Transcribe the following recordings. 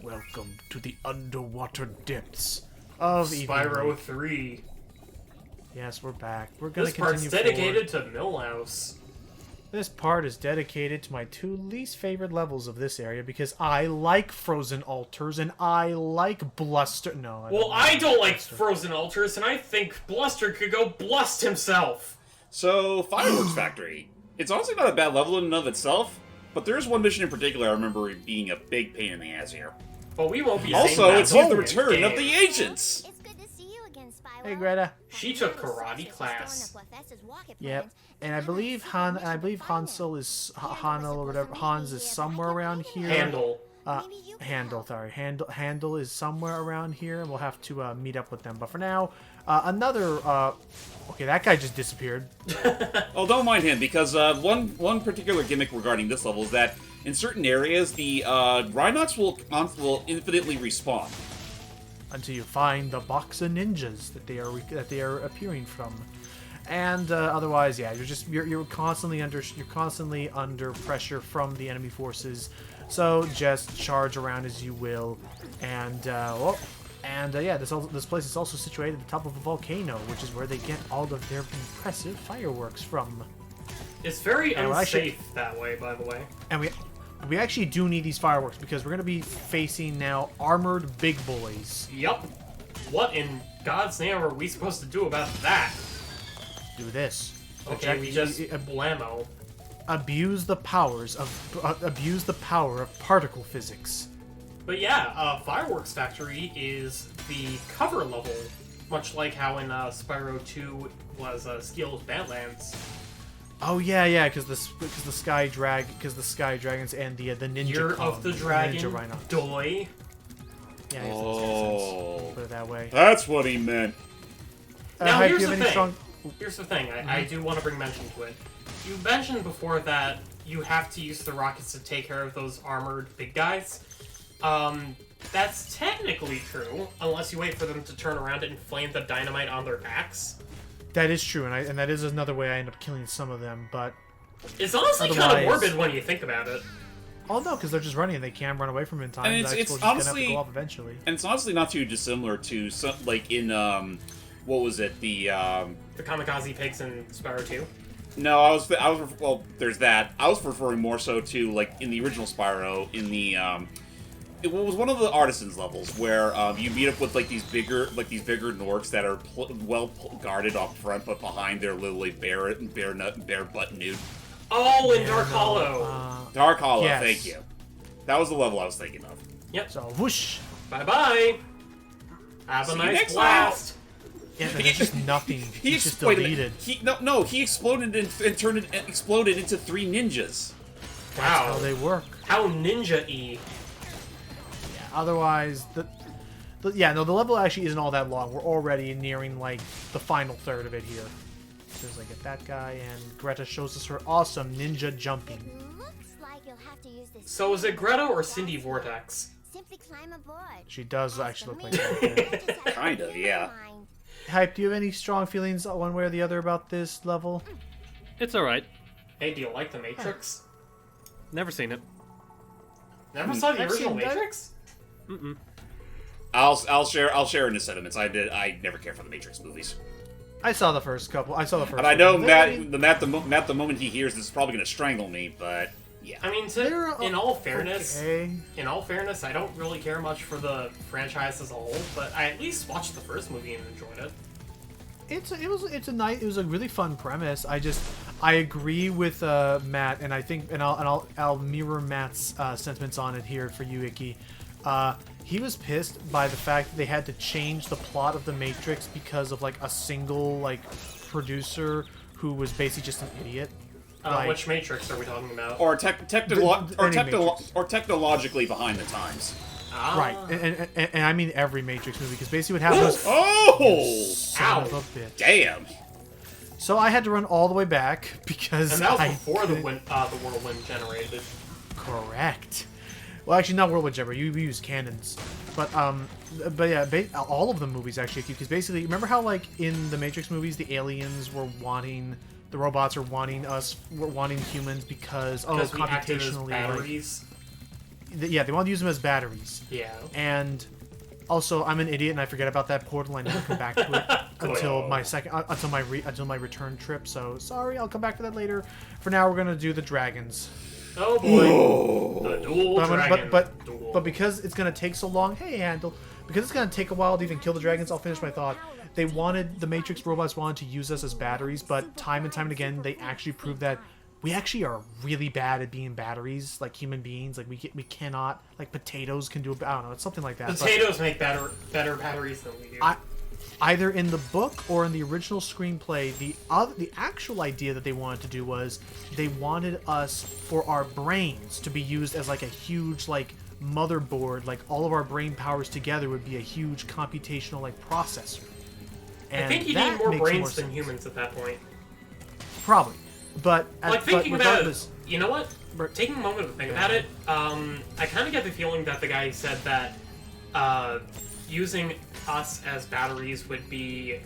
Welcome to the underwater depths of Spyro 3. Yes, we're back. We're gonna This part's continue dedicated forward. to Millhouse. This part is dedicated to my two least favorite levels of this area because I like frozen altars and I like bluster. No, I don't like frozen altars, and I think Bluster could go blust himself. So, Fireworks Factory. It's honestly not a bad level in and of itself, but there's one mission in particular I remember it being a big pain in the ass here. But we won't be saying Also, that it's here the whole return of game. the agents! It's good to see you again, Spyro. Hey, Greta. She took karate class. Yep, and I believe Hansel is Hanel or whatever. Hans is somewhere around here. Handle. Handle is somewhere around here, and we'll have to meet up with them. But for now, okay, that guy just disappeared. Oh, don't mind him, because one particular gimmick regarding this level is that in certain areas, the Rhinox will infinitely respawn. Until you find the box of ninjas that they are appearing from, and otherwise, yeah, you're constantly under pressure from the enemy forces. So just charge around as you will, and yeah, this place is also situated at the top of a volcano, which is where they get all of their impressive fireworks from. It's very And unsafe that way, by the way. And we actually do need these fireworks because we're going to be facing now armored big boys. Yup. What in God's name are we supposed to do about that? Do this. Okay, we just blammo. Abuse the power of particle physics. But yeah, Fireworks Factory is the cover level, much like how in Spyro 2 was Skill's Badlands. Oh yeah, because the sky dragons and the ninja. Year of the Dragon. Ninja Rhino. Doi. Yeah, I guess that makes sense. Put it that way. That's what he meant. Now Hype, here's do you the have any thing. strong... Here's the thing. I do want to bring mention to it. You mentioned before that you have to use the rockets to take care of those armored big guys. That's technically true, unless you wait for them to turn around and flame the dynamite on their backs. That is true, and that is another way I end up killing some of them. But it's honestly kind of morbid when you think about it. Oh no, because they're just running and they can't run away from it in time. And it's just honestly gonna have to go off eventually. And it's honestly not too dissimilar to some, like in what was it, the Kamikaze pigs in Spyro 2. No, well, there's that. I was referring more so to, like, in the original Spyro, in the, it was one of the Artisans levels, where, you meet up with, like, these bigger Norks that are well guarded up front, but behind they're literally bare butt nude. Oh, in Dark Hollow! Dark Hollow, yes. Thank you. That was the level I was thinking of. Yep. So whoosh. Bye-bye! Have a nice blast! Yeah, there's just nothing. He's just deleted. He exploded and exploded into 3 ninjas. That's how they work. How ninja-y. Yeah, otherwise, the level actually isn't all that long. We're already nearing, like, the final third of it here. As soon as I get that guy, and Greta shows us her awesome ninja jumping. Looks like you'll have to use this. So is it Greta or Cindy Vortex? Simply climb aboard. She does actually look like that. Kind of, yeah. Hype, do you have any strong feelings one way or the other about this level? It's alright. Hey, do you like The Matrix? Never seen it. Never saw the I've original seen that. Matrix? Mm-mm. I'll share in the sentiments. I never cared for the Matrix movies. I saw the first couple. I saw the first. And I know one. Matt the moment he hears this is probably going to strangle me, but yeah. I mean, in all fairness, I don't really care much for the franchise as a whole, but I at least watched the first movie and enjoyed it. It was a really fun premise. I agree with Matt, and I think, and I'll mirror Matt's sentiments on it here for you, Icky. He was pissed by the fact that they had to change the plot of The Matrix because of, like, a single, like, producer who was basically just an idiot. Which Matrix are we talking about? Or technologically behind the times. Ah. Right, and I mean every Matrix movie, because basically what happened was... Oh! Son of a bitch. Damn! So I had to run all the way back, because And that was before the whirlwind generated. Correct. Well, actually, not whirlwind generator. You use cannons. But yeah, all of the movies, actually, because basically, remember how, like, in the Matrix movies, the aliens were wanting... The robots are wanting humans because we acted as computationally... batteries. yeah, they wanted to use them as batteries. Yeah. And also, I'm an idiot and I forget about that portal. I never come back to it until my return trip. So sorry, I'll come back to that later. For now, we're gonna do the dragons. Oh boy. The dual dragon. But because it's gonna take so long, hey Handle, because it's gonna take a while to even kill the dragons, I'll finish my thought. The Matrix robots wanted to use us as batteries, but time and time and again, they actually proved that we actually are really bad at being batteries, like human beings. Like we cannot, like potatoes can do. I don't know, it's something like that. Potatoes make better batteries than we do. Either in the book or in the original screenplay, the actual idea that they wanted to do was they wanted us for our brains to be used as like a huge like motherboard, like all of our brain powers together would be a huge computational like processor. And I think you need more brains than humans at that point. Probably, but thinking about it, you know what? Taking a moment to think about it, I kind of get the feeling that the guy said that using us as batteries would be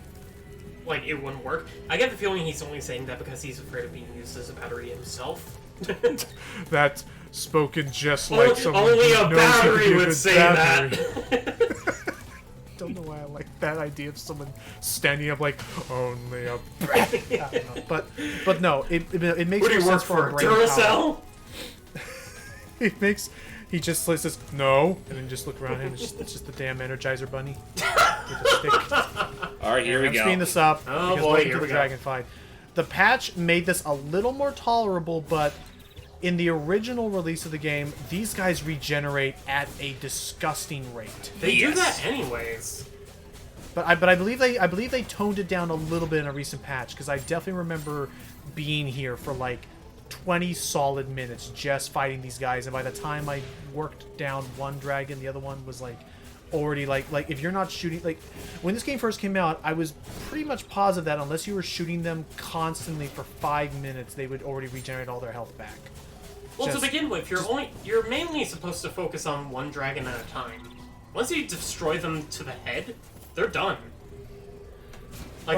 like it wouldn't work. I get the feeling he's only saying that because he's afraid of being used as a battery himself. That's spoken just like someone only who a knows battery would say battery. that. Don't know why I like that idea of someone standing up like only a battery. I don't know. But no, it makes more sense for a brain power. He just says no, and then just look around him. It's just the damn Energizer Bunny with a stick. All right, here we I'm go. speeding this up Oh because boy, welcome here to we the go. dragon fight. The patch made this a little more tolerable, but in the original release of the game, these guys regenerate at a disgusting rate. They do that anyways. But I believe they toned it down a little bit in a recent patch, because I definitely remember being here for like 20 solid minutes just fighting these guys, and by the time I worked down one dragon, the other one was like already like if you're not shooting, like when this game first came out, I was pretty much positive that unless you were shooting them constantly for 5 minutes, they would already regenerate all their health back. Well, to begin with, you're mainly supposed to focus on one dragon at a time. Once you destroy them to the head, they're done. Like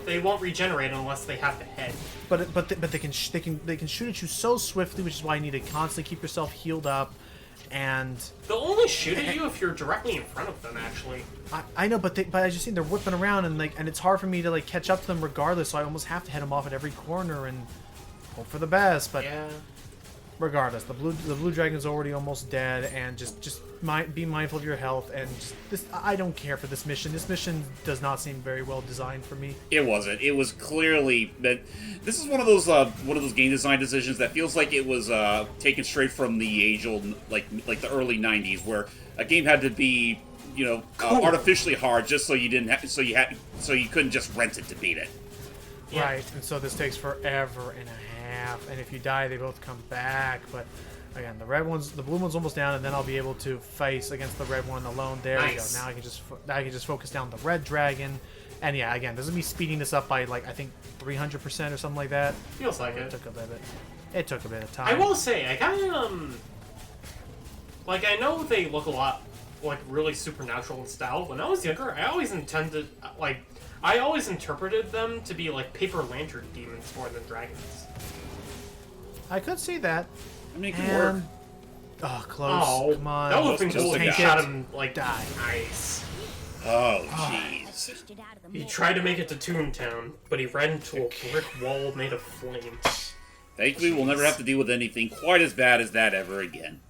they won't regenerate unless they have the head. But they can shoot at you so swiftly, which is why you need to constantly keep yourself healed up. And they'll only shoot at you if you're directly in front of them. Actually, I know, but I just think they're whipping around, and it's hard for me to like catch up to them regardless. So I almost have to head them off at every corner and hope for the best. But yeah. Regardless, the blue dragon's already almost dead, and just be mindful of your health. And I don't care for this mission. This mission does not seem very well designed for me. It wasn't. It was clearly that this is one of those game design decisions that feels like it was taken straight from the age-old like the early '90s, where a game had to be artificially hard just so you couldn't just rent it to beat it. Yeah. Right, and so this takes forever and a half, and if you die, they both come back. But again, the blue one's almost down, and then I'll be able to face against the red one alone. There we go. Now I can just focus down the red dragon, and yeah, again, this is me speeding this up by like I think 300% or something like that. Feels like it. Took a bit. It took a bit of time. I will say, I kind of like I know they look a lot like really supernatural in style. When I was younger, I always interpreted them to be like paper lantern demons more than dragons. I could see that. I mean, it could work. Oh, close. Oh, Come on. that would have been cool if you tank shot it. him like Die. nice. Oh, jeez. He tried to make it to Toontown, but he ran into a brick wall made of flames. Thankfully, we'll never have to deal with anything quite as bad as that ever again.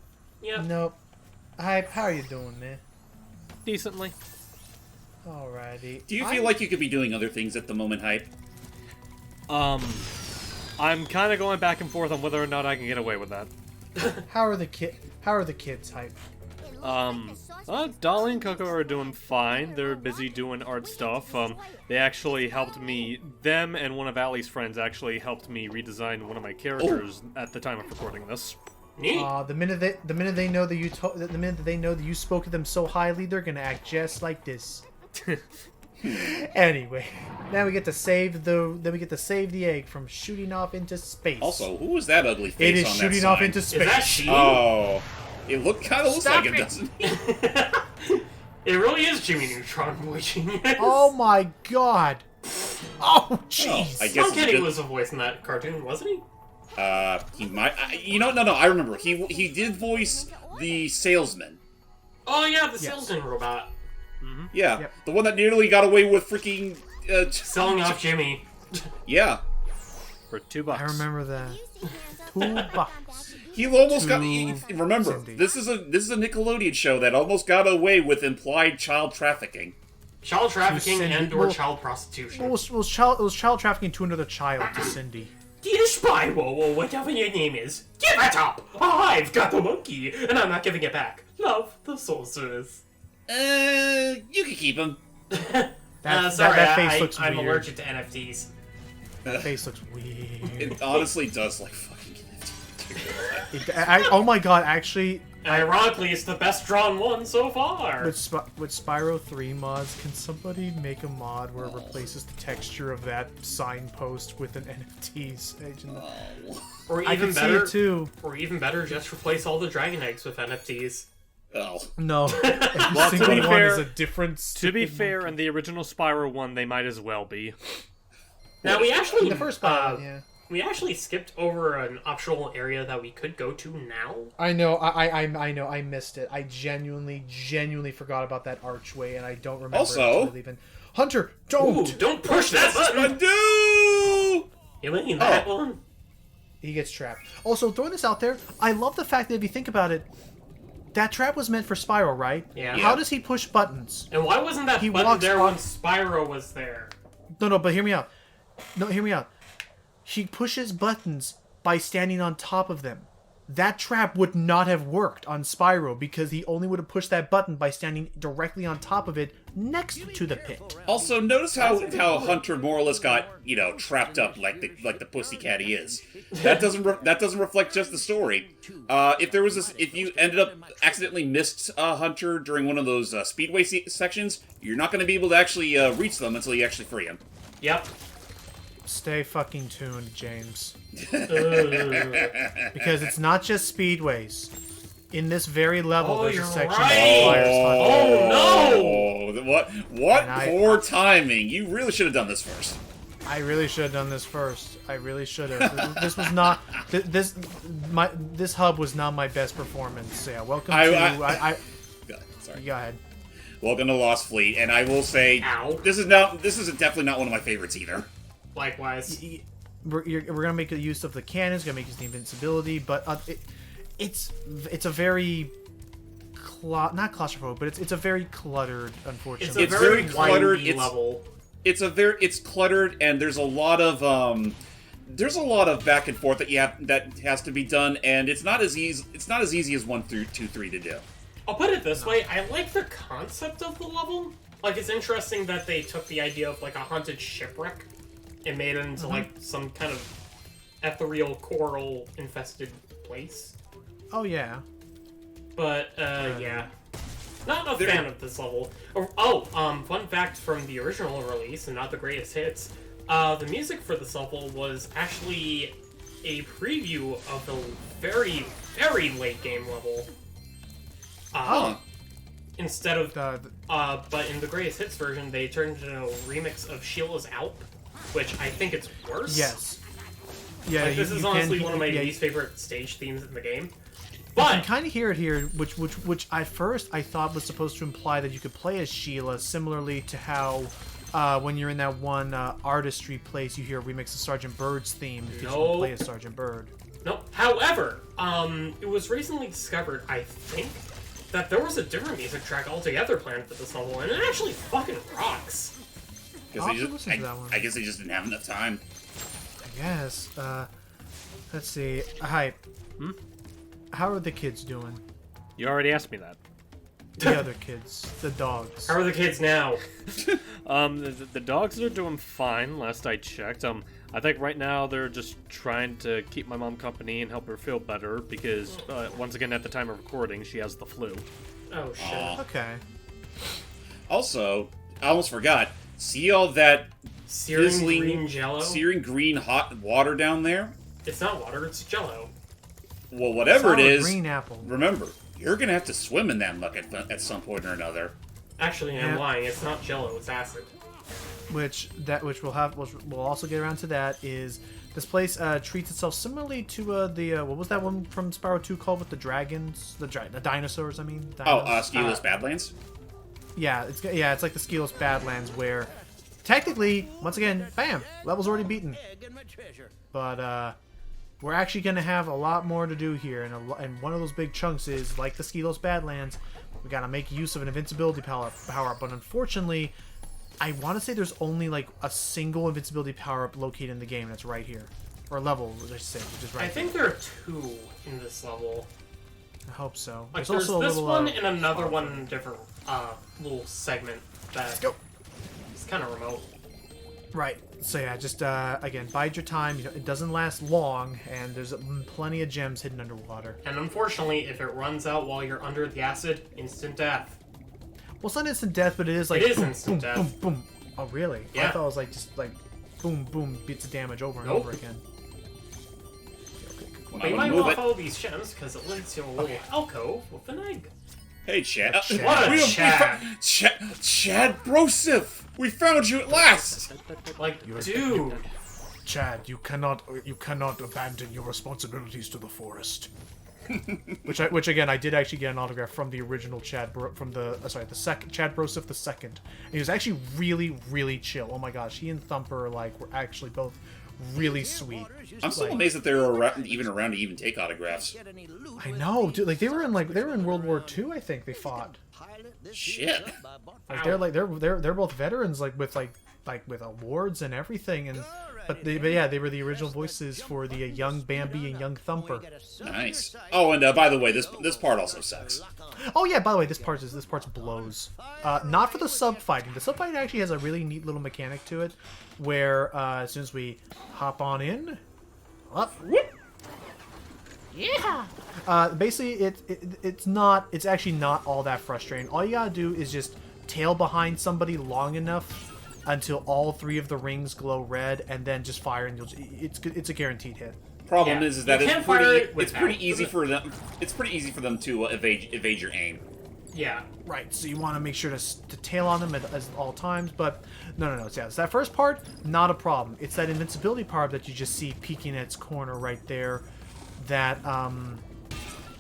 Yep. Nope. Hype, how are you doing, man? Decently. Alrighty. Do you feel like you could be doing other things at the moment, Hype? I'm kind of going back and forth on whether or not I can get away with that. How are the kids, Hype? Dolly and Coco are doing fine. They're busy doing art stuff. They actually helped me. Them and one of Allie's friends actually helped me redesign one of my characters at the time of recording this. Neat. The minute they know that you spoke to them so highly, they're gonna act just like this. Anyway, now we get to save the egg from shooting off into space. Also, who was that ugly face It is on that shooting sign? off into space. Is that she? Oh, it kind of looks Stop like it, it. doesn't it? It really is Jimmy Neutron, boy genius. Oh my god! Oh jeez! I guess Tom Kenny it's was a voice in that cartoon, wasn't he? He might. No. I remember. He did voice the salesman. Oh yeah, the salesman robot. Yeah, Yep. the one that nearly got away with freaking Selling off Jimmy. Yeah, For $2. I remember that. $2. he almost got. To Remember, Cindy. this is a Nickelodeon show that almost got away with implied child trafficking. Child trafficking Cindy. and or Well, child prostitution. It was child trafficking to another child, to Cindy. Dear Spyro, or whatever your name is, give it up! I've got the monkey, and I'm not giving it back. Love, the sorceress. You can keep him. Sorry, that face looks I'm weird. allergic to NFTs. That face looks weird. It honestly does like fucking. Oh my god, actually, Ironically, it's the best drawn one so far. with Spyro 3 mods, can somebody make a mod where it replaces the texture of that signpost with an NFT's agent? Or I even can see better, it too. or even better, just replace all the dragon eggs with NFTs. Oh. No, every Well, to single be one fair- is a different. To be fair, in the original Spyro one, they might as well be. Now we actually the first Spyro, yeah. we actually skipped over an optional area that we could go to now. I know, I know, I missed it. I genuinely forgot about that archway, and I don't remember. Also- it until even. Hunter, don't. Ooh, don't push that button! Undo! You mean that Oh. one? He gets trapped. Also, throwing this out there, I love the fact that if you think about it, that trap was meant for Spyro, right? Yeah. How does he push buttons? And why wasn't that He button walks there on- when Spyro was there? No, but hear me out. No, hear me out. He pushes buttons by standing on top of them. That trap would not have worked on Spyro because he only would have pushed that button by standing directly on top of it next to the pit. Also, notice how Hunter more or less got trapped up like the pussycat he is. That doesn't reflect just the story. If you ended up accidentally missed Hunter during one of those speedway sections, you're not going to be able to actually reach them until you actually free him. Yep. Stay fucking tuned, James. Ugh. Because it's not just speedways. In this very level, Oh, there's you're a section right. that requires hunting. Oh, no! What And poor timing! You really should have done this first. I really should have done this first. I really should have. This was not. This hub was not my best performance. So yeah, welcome to. Sorry. Go ahead. Welcome to Lost Fleet, and I will say Ow. this is definitely not one of my favorites either. Likewise. We're gonna make a use of the cannons. Gonna make use of the invincibility, but it's a very not claustrophobic, but it's a very cluttered. Unfortunately, It's a It's very, very cluttered, windy level. It's cluttered, and there's a lot of back and forth that has to be done, and it's not as easy as 1 through 2, 3 to do. I'll put it this way, I like the concept of the level. Like, it's interesting that they took the idea of, like, a haunted shipwreck and made it into, like, some kind of ethereal, coral-infested place. Oh yeah. But, yeah. Not a fan of this level. Fun fact from the original release, and not the greatest hits, the music for this level was actually a preview of the very, very late game level. Instead of, but in the greatest hits version, they turned it into a remix of Sheila's Alp, which I think it's worse. Yes. Yeah. Like, this is honestly one of my yeah, least favorite stage themes in the game. You But can kind of hear it here, which at first I thought was supposed to imply that you could play as Sheila, similarly to how when you're in that one artistry place, you hear a remix of Sergeant Bird's theme because you can play as Sergeant Bird. no. However, it was recently discovered, I think, that there was a different music track altogether planned for this level, and it actually fucking rocks. I'll have to listen to that one. I guess they just didn't have enough time. Yes. Let's see. Hype. How are the kids doing? You already asked me that. The other kids, the dogs. How are the kids now? The dogs are doing fine. Last I checked. I think right now they're just trying to keep my mom company and help her feel better because once again, at the time of recording, she has the flu. Oh shit. Okay. Also, I almost forgot. See all that Searing fizzling, green jello? searing green hot water down there? It's not water, it's jello. Well, whatever it Sour is, green apple. remember, you're gonna have to swim in that muck at some point or another. Actually, I'm lying. It's not jello, it's acid. Which we'll also get around to that is This place treats itself similarly to the what was that one from Spyro 2 called with the dragons, the dinosaurs? I mean. Skilos Badlands. Yeah, it's like the Skilos Badlands where, technically, once again, bam, level's already beaten. But we're actually gonna have a lot more to do here, and one of those big chunks is like the Skilos Badlands. We gotta make use of an invincibility power up, but unfortunately, I want to say there's only like a single invincibility power up located in the game, and it's right here, or level, let's say, which is right. I think there are 2 in this level. I hope so. Like, there's there's also this a little, one and another one in a different little segment that go. It's kind of remote. Right. So yeah, just again, bide your time. You know, it doesn't last long, and there's plenty of gems hidden underwater. And unfortunately, if it runs out while you're under the acid, instant death. Well, it's not instant death, but it is like It is boom, instant boom, death. boom, boom. Oh, really? Yeah. I thought it was like just like boom, boom, beats the damage over and Nope. over again. But you might want to follow these gems because it leads to a little alcove with an egg. Hey, Chad. What a Chad. Chad Brosif! We found you at last! Like, dude. Chad, you cannot abandon your responsibilities to the forest. which again, I did actually get an autograph from the original Chad, the second Chad Brosif the second. And he was actually really, really chill. Oh my gosh, he and Thumper like were actually both really sweet. I'm still amazed that they're around to even take autographs. I know, dude. Like they were in World War II. I think they fought. Shit. Like they're both veterans, like with awards and everything. And but yeah, they were the original voices for the young Bambi and young Thumper. Nice. Oh, and by the way, this part also sucks. Oh yeah, by the way, this part's blows. Not for the sub fighting. The sub fighting actually has a really neat little mechanic to it, where as soon as we hop on in, up, whoop, yeah. Basically, it's actually not all that frustrating. All you gotta do is just tail behind somebody long enough until all 3 of the rings glow red, and then just fire, and it's a guaranteed hit. Problem is that You it's can't fire it pretty without- easy for them. It's pretty easy for them to evade your aim. Yeah. Right, so you want to make sure to tail on them at all times, but no. Yeah, so that first part, not a problem. It's that invincibility part that you just see peeking at its corner right there. That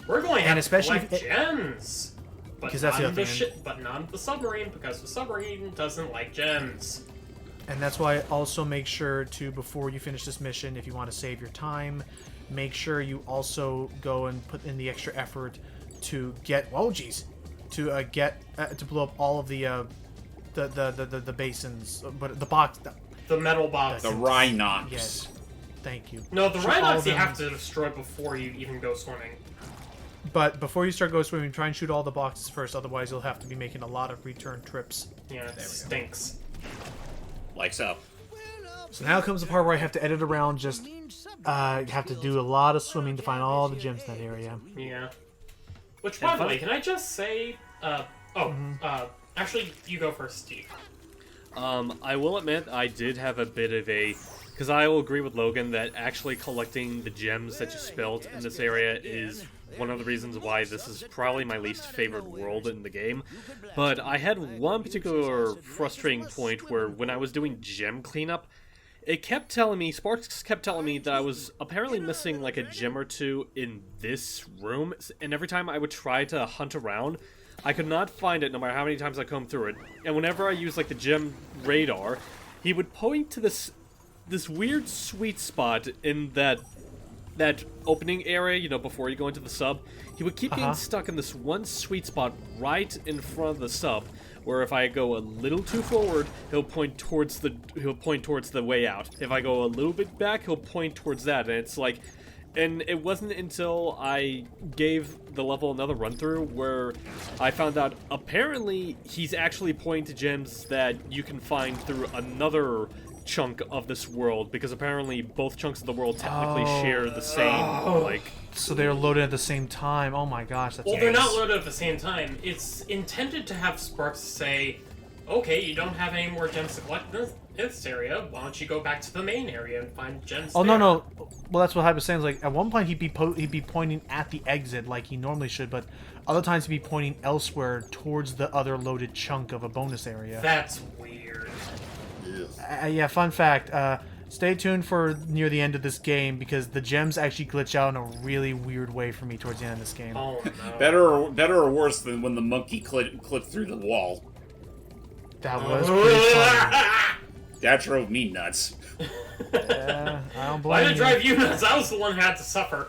We're going to And have especially to collect gems. But Because that's the not other the thing. but not the submarine, because the submarine doesn't like gems. And that's why also make sure to, before you finish this mission, if you want to save your time, make sure you also go and put in the extra effort to get, to blow up all of the basins, but the box. The metal box. The Rhinox. Yes, thank you. No, the Should all Rhinox of you them- have to destroy before you even go swimming. But before you start going swimming, try and shoot all the boxes first, otherwise you'll have to be making a lot of return trips. Yeah, it stinks. Like so. So now comes the part where I have to edit around, just have to do a lot of swimming to find all the gems in that area. Yeah. Which, by the way, can I just say... actually, you go first, Steve. I will admit I did have a bit of a... Because I will agree with Logan that actually collecting the gems that you spilled in this area is one of the reasons why this is probably my least favorite world in the game. But I had one particular frustrating point where when I was doing gem cleanup, it kept telling me, Sparks kept telling me that I was apparently missing like a gem or two in this room, and every time I would try to hunt around, I could not find it no matter how many times I combed through it. And whenever I used like the gem radar, he would point to this weird sweet spot in that opening area, you know, before you go into the sub. He would keep getting stuck in this one sweet spot right in front of the sub, where if I go a little too forward, he'll point towards the way out. If I go a little bit back, he'll point towards that, and it's like, and it wasn't until I gave the level another run through where I found out apparently he's actually pointing to gems that you can find through another chunk of this world, because apparently both chunks of the world technically share the same like. So they're loaded at the same time. Oh my gosh, that's. Well, they're not loaded at the same time. It's intended to have Sparks say, okay, you don't have any more gems to collect in this area, why don't you go back to the main area and find gems Oh there? no. Well, that's what I was saying. Like at one point he'd be pointing at the exit like he normally should, but other times he'd be pointing elsewhere towards the other loaded chunk of a bonus area. That's weird. Yeah, fun fact. Stay tuned for near the end of this game because the gems actually glitch out in a really weird way for me towards the end of this game. Oh no. Better or worse than when the monkey clipped through the wall. That was pretty funny. That drove me nuts. Yeah, I don't blame Why did it you. drive you nuts? I was the one who had to suffer.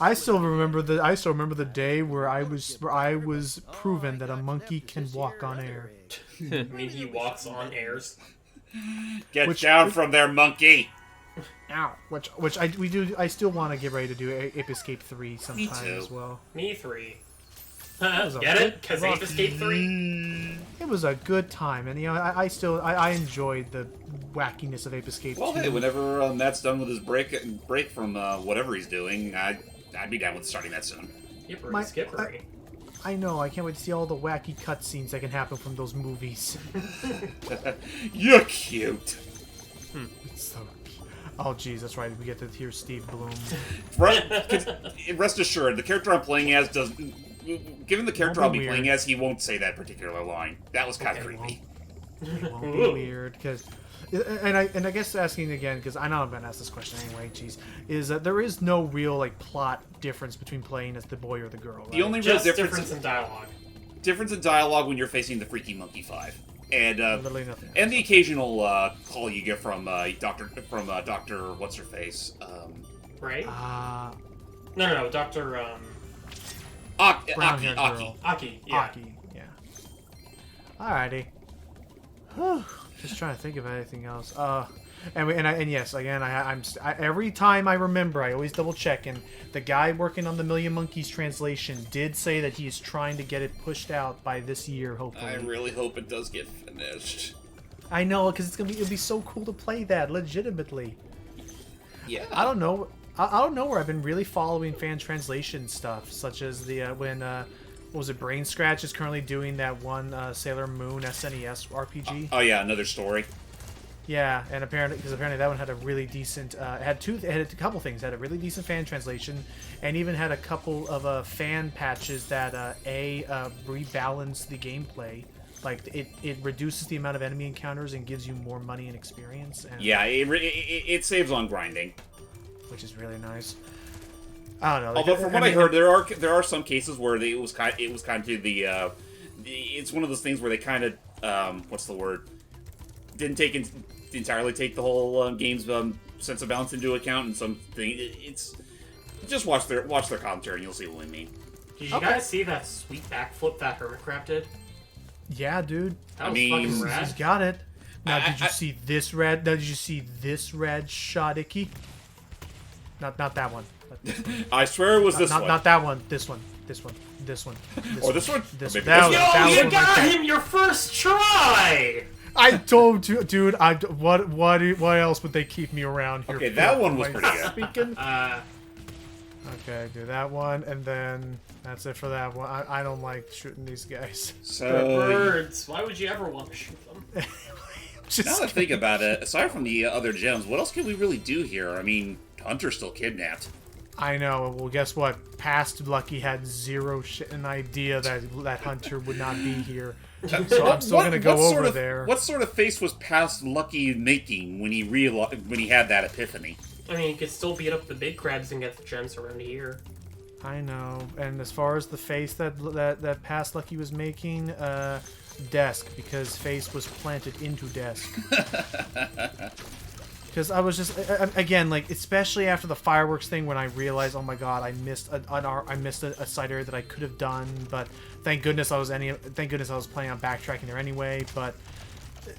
I still remember the day where I was proven that a monkey can walk on air. I mean, he walks on airs. Get down from there, monkey! Ow. Which I still want to get ready to do Ape Escape 3 sometime too. as well. Me 3. was a Get it? good Because rock. Ape Escape 3? It was a good time, and I enjoyed the wackiness of Ape Escape 2. Well, hey, whenever Matt's done with his break from whatever he's doing, I'd be down with starting that soon. Skippery, skippery. I know, I can't wait to see all the wacky cutscenes that can happen from those movies. You're cute. So, oh, jeez, that's right. We get to hear Steve Bloom. Rest assured, the character I'm playing as doesn't. Given the character I'll Won't be be playing weird. as, he won't say that particular line. That was kind of Okay, creepy. It won't be weird because, and I guess asking again because I know I'm gonna ask this question anyway. Jeez, is that there is no real like plot difference between playing as the boy or the girl. Right? The only real Just difference in dialogue. in dialogue when you're facing the Freaky Monkey 5, and Literally nothing. and the occasional call you get from Doctor what's her face. Right? Ah, No, Dr. brown-haired Aki. girl. Aki. Yeah. Aki, yeah. Alrighty. Whew. Just trying to think of anything else. And yes, again, I'm every time I remember, I always double check. And the guy working on the Million Monkeys translation did say that he is trying to get it pushed out by this year, hopefully. I really hope it does get finished. I know, because it'll be so cool to play that legitimately. Yeah. I don't know. I don't know where I've been really following fan translation stuff, such as the when what was it? Brain Scratch is currently doing that one Sailor Moon SNES RPG. Oh yeah, another story. Yeah, and apparently that one had a really decent it had a couple things. It had a really decent fan translation, and even had a couple of fan patches that rebalance the gameplay. Like it reduces the amount of enemy encounters and gives you more money and experience. And, Yeah, it saves on grinding. which is really nice. I don't know. like, Although from what I mean, heard, there are some cases where it was kind of the it's one of those things where they kind of what's the word, didn't entirely take the whole game's sense of balance into account, and something it's just watch their commentary and you'll see what we mean. Did you guys see that sweet backflip that Hermit Crab did? Yeah, dude. That was mean, fucking He's rad. got it. Now, I- did you see this red? Now, did you see this red shot, Icky? Not that one. But this one. I swear it was this one. Not that one. This one. This one. This one. Or this one? This Or one. maybe That this one. one. Yo, That you one got right there. him your first try! I told you, dude. What else would they keep me around here? Okay, for? that one was Am I pretty good. Speaking. Uh, Okay, do that one, and then that's it for that one. I don't like shooting these guys. So birds. Why would you ever want to shoot them? Just now that I think about it, aside from the other gems, what else can we really do here? I mean, Hunter's still kidnapped. I know. Well, guess what? Past Lucky had zero an idea that Hunter would not be here. So I'm still gonna go over there. What sort of face was Past Lucky making when he had that epiphany? I mean, you could still beat up the big crabs and get the gems around here. I know. And as far as the face that Past Lucky was making, desk, because face was planted into desk. Because I was just again, like, especially after the fireworks thing, when I realized, oh my god, I missed a side area that I could have done. But thank goodness I was planning on backtracking there anyway. But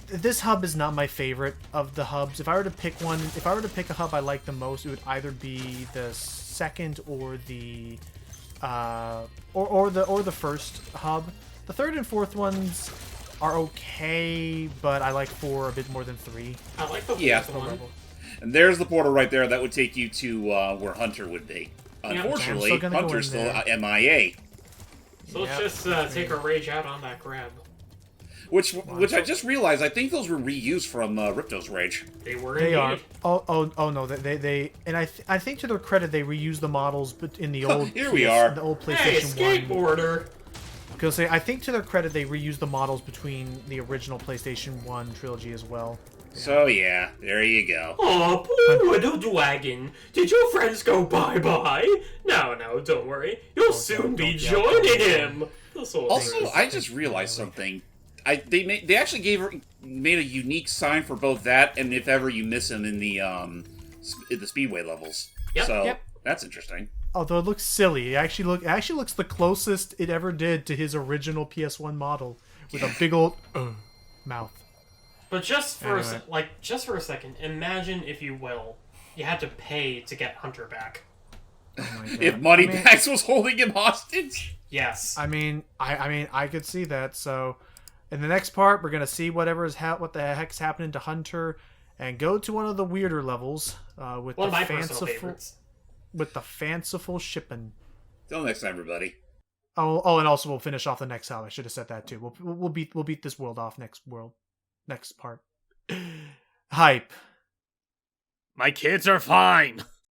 this hub is not my favorite of the hubs. If I were to pick a hub I like the most, it would either be the second or the or the first hub. The third and fourth ones are okay, but I like 4 a bit more than 3. I like the Yeah. fourth one. And there's the portal right there that would take you to where Hunter would be. Unfortunately, I'm still gonna go Hunter's in still there. MIA. So let's Yep. just take our rage out on that crab. Which I just realized, I think those were reused from Ripto's Rage. They were They are. indeed. Oh no, they and I think to their credit they reused the models, but in the old Here we are. the old Hey, PlayStation 1. skateboarder! Because I think to their credit, they reused the models between the original PlayStation 1 trilogy as well. So yeah, there you go. Oh, poor little dragon. Did your friends go bye-bye? No, don't worry. You'll soon be joining him. Also, I just realized something. They actually made a unique sign for both that and if ever you miss him in the speedway levels. Yep. So that's interesting. Although it looks silly, it actually looks the closest it ever did to his original PS1 model with a big old mouth. But just for Anyway. just for a second, imagine if you will, you had to pay to get Hunter back. Oh my God. If Moneybags was holding him hostage. Yes. I mean, I could see that. So, in the next part, we're gonna see what the heck's happening to Hunter, and go to one of the weirder levels with One of the my personal favorites. with the fanciful shipping. Till next time, everybody. Oh, and also we'll finish off the next house. I should have said that too. We'll beat this world off next part. Hype. My kids are fine.